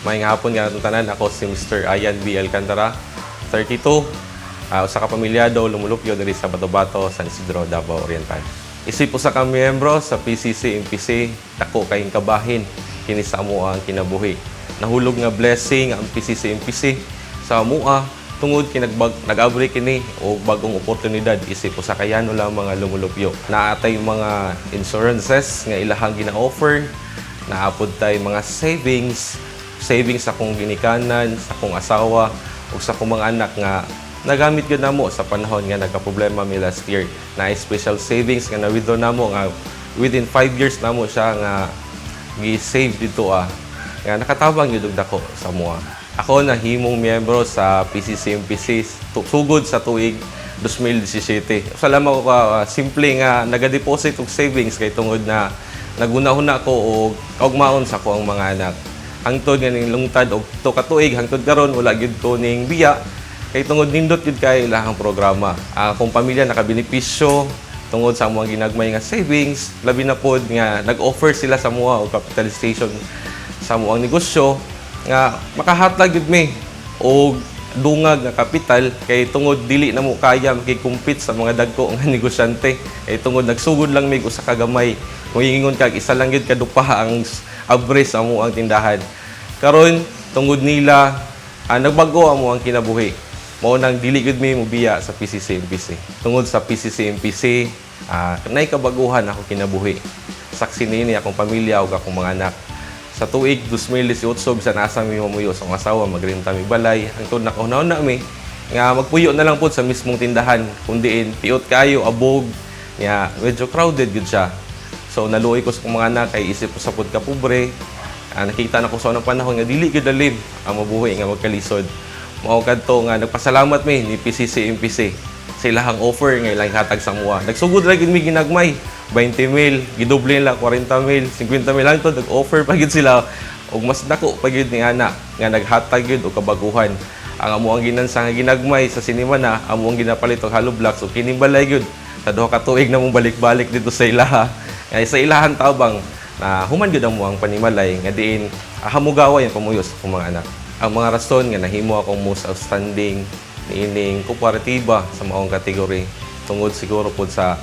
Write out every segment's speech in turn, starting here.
Maayong hapon nga itong tanan. Ako si Mr. Ayan B. Alcantara, 32. Usa ka pamilyado, lumulupyo diri sa Bato-Bato, San Isidro, Davao Oriental. Isip usa ka miyembro sa PCC-MPC, dako kayong kabahin kini sa amo ang kinabuhi. Nahulog nga blessing ang PCC-MPC sa amoa tungod nag-abri kini o bagong oportunidad isip usa ka yano lang mga lumulupyo. Naatay mga insurances nga ilahang gina-offer, naapod tay mga savings sa akong ginikanan, sa akong asawa, o sa akong mga anak nga nagamit yun namo sa panahon nga nagka-problema mi last year. Na special savings nga na-withdraw namo nga within 5 years namo siya nga gi-save dito nga nakatabang yun dako sa mua. Ako nahimong miyembro sa PCC-MPC sugod sa tuig 2017. Salamat ko simple nga nagadeposit og savings kay tungod na nagunahuna ko og kaugmaon sa ko ang mga anak. Hangtod nga ning lungtad og to ka tuig hangtod karon wala gyud ko ning biya kay tungod nindot gyud kay ilahang programa. Akong pamilya nakabenepisyo tungod sa among ginagmay nga savings, labi na pod nga nag-offer sila sa mua og capitalization sa amoang negosyo nga makahatag gyud mi og dungag nga kapital kay tungod dili na mo kaya makikompete sa mga dagko nga negosyante kay tungod nagsugod lang mig usa ka gamay kung ingon kag isa lang gyud kadupa ang abre sa amo ang tindahan. Karon tungod nila nagbago amo ang kinabuhi. Mao nang dili gud mi mobiya sa PCC-MPC. Tungod sa PCC-MPC nay kabaguhan ako kinabuhi. Saksi niini akong pamilya ug akong mga anak. Sa tuig 2018 bisan asa mi mamuyo sa akong asawa magrenta mi balay hangtod nakauna-una mi nga magpuyo na lang pud sa mismong tindahan kun diin piot kayo abog nga medyo crowded gud siya. So naluoy ko sa akong mga anak kay isip ko sa pud ka pobre. Nakita na ko sa unang panahon nga dili gyud lalim ang mabuhi nga magkalisod. Mao kadto nga nagpasalamat mi ni PCC-MPC sa ilahang offer nga ilang hatag sa mua. Nagsugod ra gyud mi ginagmay 20,000, gidoble nila 40,000, 50,000 lang to nag-offer pa gyud sila og mas dako pa gyud ni ana nga naghatag gyud og kabaguhan. Ang amo ang ginansa nga ginagmay sa sinima na amo ang ginapalit og hollow blocks ug kini balay gyud sa duha ka tuig na mong balik-balik dito sa ilaha. Kaya sa ilahan tabang na human gyud ang muang panimalay nga diin hamugaway ang pamuyos sa mga anak. Ang mga rason nga nahimo akong most outstanding niining kooperatiba sa maong kategory tungod siguro pod sa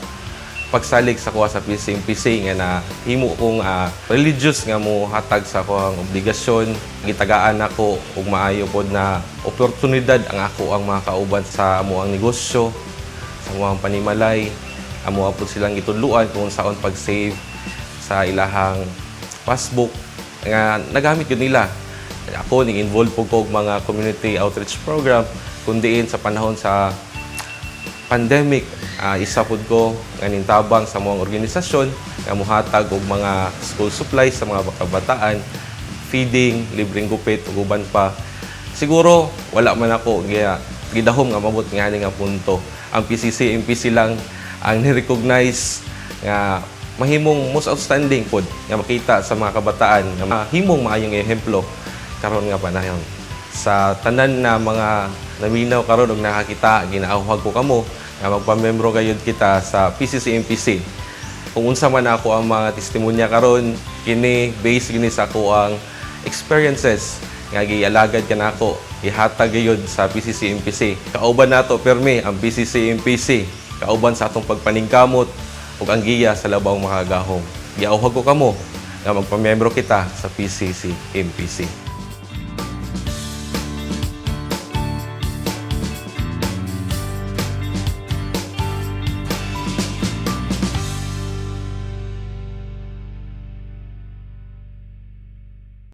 pagsalig sa kuha sa PCC-MPC nga nahimo kong religious nga mo hatag sa akong obligasyon. Gitagaan ako og maayo pod na oportunidad ang ako ang mga kauban sa amoang negosyo, sa amoang panimalay. Amo po silang gitudluan kung saon pag-save sa ilahang passbook nga nagamit yun nila. Ako ning involved po ko mga community outreach program kundiin sa panahon sa pandemic. Isa po ko nga nintabang sa mga organisasyon nga muhatag og mga school supplies sa mga kabataan, feeding, libreng gupit ug uban pa. Siguro wala man ako gidahom nga mabot nga nga punto. Ang PCC-MPC lang ang ni-recognize nga mahimong most outstanding pod nga makita sa mga kabataan nga mahimong maayong ehemplo karon nga panahon. Sa tanan na mga naminaw karon og nakakita ginaawhag ko kamo nga magpamembro gayud kita sa PCC-MPC. Kung unsa man ako ang mga testimonya karon kini based gini sa ako ang experiences nga gialagad kanako ihatag gayud sa PCC-MPC. Kauban nato permi ang PCC-MPC kauban sa atong pagpaningkamot ug ang giya sa labang makagahom. Giawhag ko kamo nga magpamembro kita sa PCC-MPC.